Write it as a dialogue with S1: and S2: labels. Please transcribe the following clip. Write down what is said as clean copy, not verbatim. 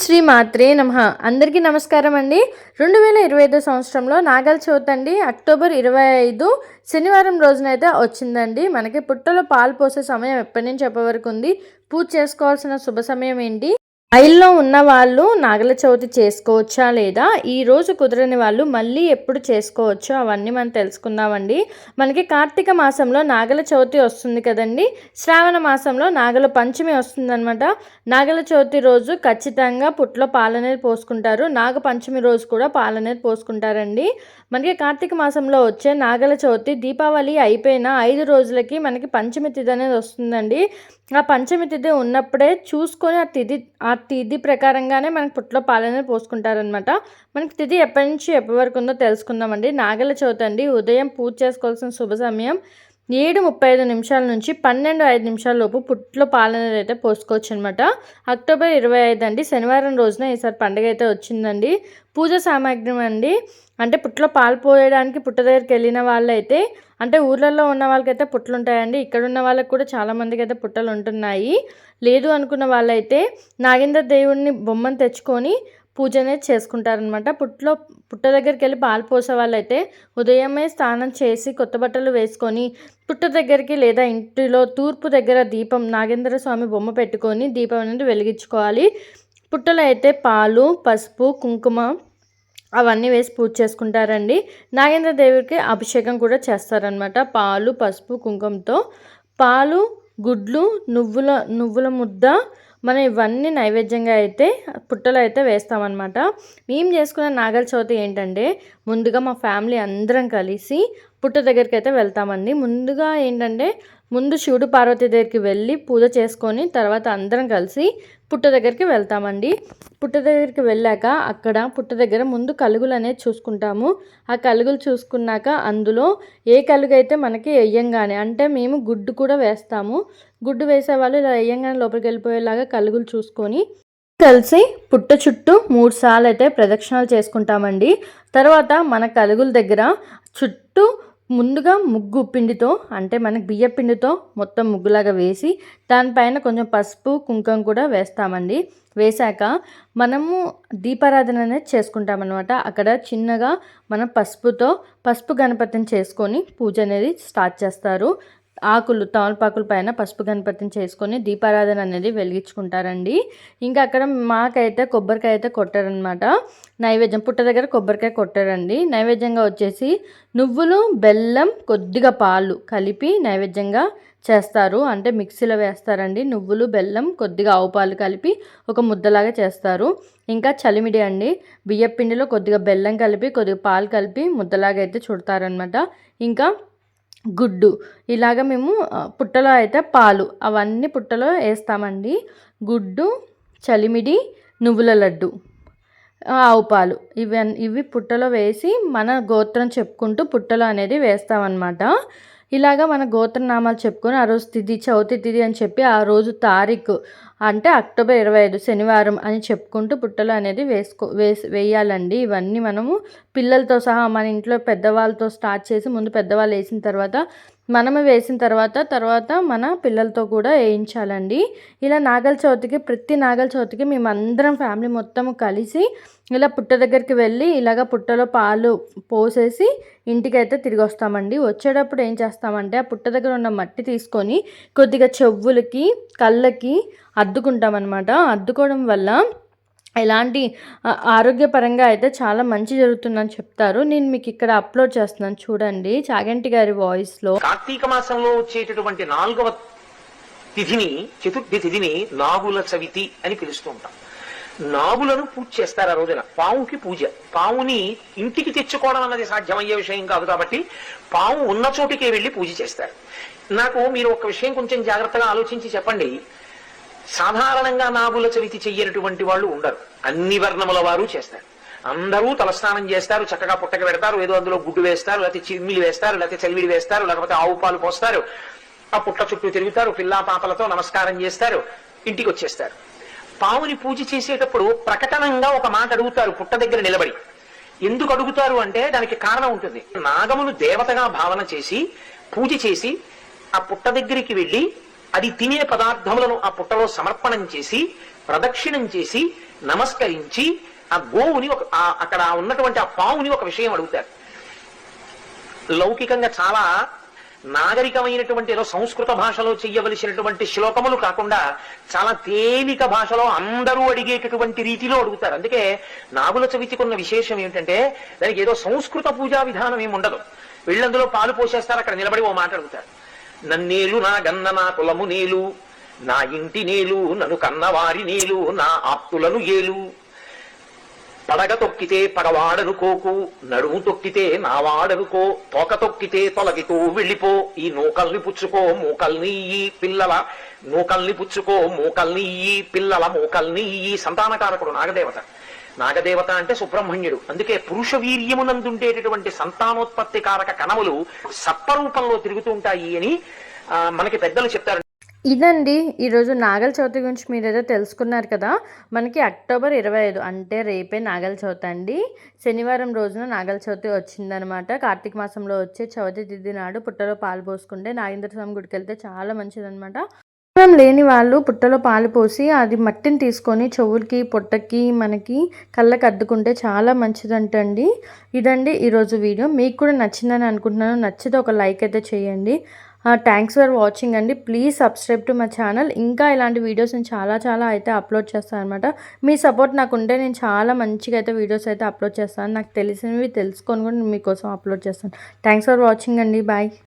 S1: శ్రీ మాత్రే నమః. అందరికీ నమస్కారం అండి. 2025 సంవత్సరంలో నాగల చవితి అండి. అక్టోబర్ 25 శనివారం రోజునైతే వచ్చిందండి. మనకి పుట్టలో పాలు పోసే సమయం ఎప్పటి నుంచి ఎప్పటి వరకు ఉంది, పూజ చేసుకోవాల్సిన శుభ సమయం ఏంటి, రైల్లో ఉన్న వాళ్ళు నాగల చవితి చేసుకోవచ్చా లేదా, ఈరోజు కుదరని వాళ్ళు మళ్ళీ ఎప్పుడు చేసుకోవచ్చో అవన్నీ మనం తెలుసుకుందామండి. మనకి కార్తీక మాసంలో నాగల చవితి వస్తుంది కదండి. శ్రావణ మాసంలో నాగల పంచమి వస్తుందన్నమాట. నాగల చవితి రోజు ఖచ్చితంగా పుట్లో పాలనేది పోసుకుంటారు. నాగ పంచమి రోజు కూడా పాలనేది పోసుకుంటారండి. మనకి కార్తీక మాసంలో వచ్చే నాగల చవితి దీపావళి అయిపోయిన 5 రోజులకి మనకి పంచమి తిథి అనేది వస్తుందండి. ఆ పంచమి తిథి ఉన్నప్పుడే చూసుకొని ఆ తిథి ప్రకారంగానే మనకి పుట్లో పాలనేది పోసుకుంటారనమాట. మనకి తిథి ఎప్పటి నుంచి ఎప్పటి వరకు ఉందో తెలుసుకుందామండి. నాగల చవితి అండి ఉదయం పూజ చేసుకోవాల్సిన శుభ సమయం 7:35 నుంచి 12:05 లోపు పుట్లో పాలనేది అయితే పోసుకోవచ్చు అనమాట. అక్టోబర్ 25 అండి, శనివారం రోజున ఈసారి పండుగ అయితే వచ్చిందండి. పూజ సామాగ్రి అండి, అంటే పుట్లో పాలు పోయడానికి పుట్ట దగ్గరికి వెళ్ళిన వాళ్ళైతే, అంటే ఊర్లలో ఉన్న వాళ్ళకైతే పుట్టలు ఉంటాయండి. ఇక్కడ ఉన్న వాళ్ళకి కూడా చాలామందికి అయితే పుట్టలు ఉంటున్నాయి. లేదు అనుకున్న వాళ్ళైతే నాగేంద్ర దేవుడిని బొమ్మను తెచ్చుకొని పూజ అనేది చేసుకుంటారనమాట. పుట్ట దగ్గరికి వెళ్ళి పాలు పోసే వాళ్ళైతే ఉదయమే స్నానం చేసి కొత్త బట్టలు వేసుకొని పుట్ట దగ్గరికి లేదా ఇంటిలో తూర్పు దగ్గర దీపం, నాగేంద్ర స్వామి బొమ్మ పెట్టుకొని దీపం అనేది వెలిగించుకోవాలి. పుట్టలో అయితే పాలు, పసుపు, కుంకుమ అవన్నీ వేసి పూజ చేసుకుంటారండి. నాగేంద్ర దేవుడికి అభిషేకం కూడా చేస్తారనమాట. పాలు, పసుపు, కుంకుమతో పాలు, గుడ్లు, నువ్వుల ముద్ద, మనం ఇవన్నీ నైవేద్యంగా అయితే పుట్టలో అయితే వేస్తామన్నమాట. మేము చేసుకున్న నాగల చవితి ఏంటంటే, ముందుగా మా ఫ్యామిలీ అందరం కలిసి పుట్ట దగ్గరికి అయితే వెళ్తామండి. ముందు శివుడు పార్వతి దగ్గరికి వెళ్ళి పూజ చేసుకొని తర్వాత అందరం కలిసి పుట్ట దగ్గరికి వెళ్తామండి. పుట్ట దగ్గరికి వెళ్ళాక అక్కడ పుట్ట దగ్గర ముందు కలుగులు అనేది చూసుకుంటాము. ఆ కలుగులు చూసుకున్నాక అందులో ఏ కలుగు అయితే మనకి వెయ్యంగానే, అంటే మేము గుడ్డు కూడా వేస్తాము. గుడ్డు వేసేవాళ్ళు ఇలా వెయ్యంగానే లోపలికి వెళ్ళిపోయేలాగా కలుగులు చూసుకొని కలిసి పుట్ట చుట్టూ 3 సార్లు అయితే ప్రదక్షిణాలు చేసుకుంటామండి. తర్వాత మన కలుగుల దగ్గర చుట్టూ ముందుగా ముగ్గు పిండితో, అంటే మనకి బియ్య పిండితో మొత్తం ముగ్గులాగా వేసి దానిపైన కొంచెం పసుపు, కుంకుమ కూడా వేస్తామండి. వేశాక మనము దీపారాధన అనేది చేసుకుంటామన్నమాట. అక్కడ చిన్నగా మనం పసుపు గణపతిని చేసుకొని పూజ అనేది స్టార్ట్ చేస్తారు. తమలపాకుల పైన పసుపు గణపతిని చేసుకొని దీపారాధన అనేది వెలిగించుకుంటారండి. ఇంకా అక్కడ మాకైతే కొబ్బరికాయ అయితే కొట్టారనమాట. నైవేద్యం పుట్ట దగ్గర కొబ్బరికాయ కొట్టారండి. నైవేద్యంగా వచ్చేసి నువ్వులు, బెల్లం, కొద్దిగా పాలు కలిపి నైవేద్యంగా చేస్తారు. అంటే మిక్సీలో వేస్తారండి. నువ్వులు, బెల్లం, కొద్దిగా ఆవు పాలు కలిపి ఒక ముద్దలాగా చేస్తారు. ఇంకా చలిమిడి అండి, బియ్యపిండిలో కొద్దిగా బెల్లం కలిపి కొద్దిగా పాలు కలిపి ముద్దలాగా అయితే చుడతారనమాట. ఇంకా గుడ్డు, ఇలాగ మేము పుట్టలో అయితే పాలు అవన్నీ పుట్టలో వేస్తామండి. గుడ్డు, చలిమిడి, నువ్వుల లడ్డు, ఆవు పాలు ఇవి పుట్టలో వేసి మన గోత్రం చెప్పుకుంటూ పుట్టలో అనేది వేస్తామన్నమాట. ఇలాగా మన గోత్రనామాలు చెప్పుకొని ఆ రోజు తిథి, చవితి తిథి అని చెప్పి ఆ రోజు తారీఖు, అంటే అక్టోబర్ 25 శనివారం అని చెప్పుకుంటూ పుట్టలు అనేది వేయాలండి. ఇవన్నీ మనము పిల్లలతో సహా మన ఇంట్లో పెద్దవాళ్ళతో స్టార్ట్ చేసి ముందు పెద్దవాళ్ళు వేసిన తర్వాత మనము వేసిన తర్వాత మన పిల్లలతో కూడా వేయించాలండి. ఇలా ప్రతి నాగల చవితికి మేమందరం ఫ్యామిలీ మొత్తం కలిసి ఇలా పుట్ట దగ్గరికి వెళ్ళి ఇలాగ పుట్టలో పాలు పోసేసి ఇంటికైతే తిరిగి వస్తామండి. వచ్చేటప్పుడు ఏం చేస్తామంటే ఆ పుట్ట దగ్గర ఉన్న మట్టి తీసుకొని కొద్దిగా చెవులకి, కళ్ళకి అద్దుకుంటామన్నమాట. అద్దుకోవడం వల్ల ఎలాంటి ఆరోగ్యపరంగా అయితే చాలా మంచి జరుగుతుందని చెప్తారు. నేను మీకు ఇక్కడ అప్లోడ్ చేస్తున్నాను చూడండి, చాగంటి గారి వాయిస్లో.
S2: కార్తీక మాసంలో వచ్చేటటువంటి 4వ తిథిని, చతుర్థి తిథిని నాగుల చవితి అని పిలుస్తూ ఉంటాం. నాగులను పూజ చేస్తారు ఆ రోజున. పావుకి పూజ. పావుని ఇంటికి తెచ్చుకోవడం అన్నది సాధ్యమయ్యే విషయం కాదు కాబట్టి పావు ఉన్న చోటికే వెళ్ళి పూజ చేస్తారు. నాకు మీరు ఒక విషయం కొంచెం జాగ్రత్తగా ఆలోచించి చెప్పండి. సాధారణంగా నాగుల చవితి చెయ్యనటువంటి వాళ్ళు ఉండరు. అన్ని వర్ణముల వారు చేస్తారు. అందరూ తలస్నానం చేస్తారు, చక్కగా పుట్టక పెడతారు, ఏదో అందులో గుడ్డు వేస్తారు, లేకపోతే చిమ్మిలి వేస్తారు, లేకపోతే చలివిడి వేస్తారు, లేకపోతే ఆవు పాలు పోస్తారు, ఆ పుట్ట చుట్టూ తిరుగుతారు, పిల్లా పాపలతో నమస్కారం చేస్తారు, ఇంటికి వచ్చేస్తారు. పావుని పూజ చేసేటప్పుడు ప్రకటనంగా ఒక మాట అడుగుతారు పుట్ట దగ్గర నిలబడి. ఎందుకు అడుగుతారు అంటే దానికి కారణం ఉంటుంది. నాగమును దేవతగా భావన చేసి పూజ చేసి ఆ పుట్ట దగ్గరికి వెళ్ళి అది తినే పదార్థములను ఆ పుట్టలో సమర్పణం చేసి ప్రదక్షిణం చేసి నమస్కరించి ఆ గోవుని అక్కడ ఉన్నటువంటి ఆ పావుని ఒక విషయం అడుగుతారు. లౌకికంగా చాలా నాగరికమైనటువంటి ఏదో సంస్కృత భాషలో చెయ్యవలసినటువంటి శ్లోకములు కాకుండా చాలా తేలిక భాషలో అందరూ అడిగేటటువంటి రీతిలో అడుగుతారు. అందుకే నాగుల చవితికి ఉన్న విశేషం ఏమిటంటే దానికి ఏదో సంస్కృత పూజా విధానం ఏమి ఉండదు. వీళ్ళందులో పాలు పోసేస్తారు, అక్కడ నిలబడి ఓ మాట అడుగుతారు. నన్నేలు నా గన్న నా కులము నేలు, నా ఇంటి నేలు, నన్ను కన్నవారి నేలు, నా ఆప్తులను ఏలు, పడగ తొక్కితే పగవాడనుకోకు, నడుము తొక్కితే నావాడనుకో, తోక తొక్కితే తొలగితో వెళ్ళిపో, ఈ నూకల్ని పుచ్చుకో మూకల్ని ఇయ్యి పిల్లల, నూకల్ని పుచ్చుకో మూకల్ని ఇయ్యి పిల్లల మూకల్ని ఇయ్యి. సంతానకారకుడు నాగదేవత. నాగదేవత అంటే సుబ్రహ్మణ్యుడు. అందుకే పురుష వీర్యమునందుండేటటువంటి సంతానోత్పత్తి కారక కణములు సత్వరూపంలో తిరుగుతూ ఉంటాయి అని మనకి పెద్దలు చెప్తారు.
S1: ఇదండి ఈరోజు నాగల చవితి గురించి మీరేదో తెలుసుకున్నారు కదా. మనకి అక్టోబర్ 25 అంటే రేపే నాగల చవితి అండి. శనివారం రోజున నాగల చవితి వచ్చిందనమాట. కార్తీక మాసంలో వచ్చే చవితి తిథి నాడు పుట్టలో పాలు పోసుకుంటే నాగేంద్ర స్వామి గుడికి వెళ్తే చాలా మంచిదనమాట. లేని వాళ్ళు పుట్టలో పాలు పోసి అది మట్టిని తీసుకొని చెవులకి పొట్టకి మనకి కళ్ళకి అద్దుకుంటే చాలా మంచిదంటండి. ఇదండి ఈరోజు వీడియో. మీకు కూడా నచ్చిందని అనుకుంటున్నాను. నచ్చితే ఒక లైక్ అయితే చేయండి. థ్యాంక్స్ ఫర్ వాచింగ్ అండి. Please subscribe to my channel. ఇంకా ఇలాంటి వీడియోస్ నేను చాలా అయితే అప్లోడ్ చేస్తాను అనమాట. మీ సపోర్ట్ నాకు ఉంటే నేను చాలా మంచిగా అయితే వీడియోస్ అయితే అప్లోడ్ చేస్తాను. నాకు తెలిసినవి తెలుసుకొని కూడా నేను మీకోసం అప్లోడ్ చేస్తాను. థ్యాంక్స్ ఫర్ వాచింగ్ అండి. బాయ్.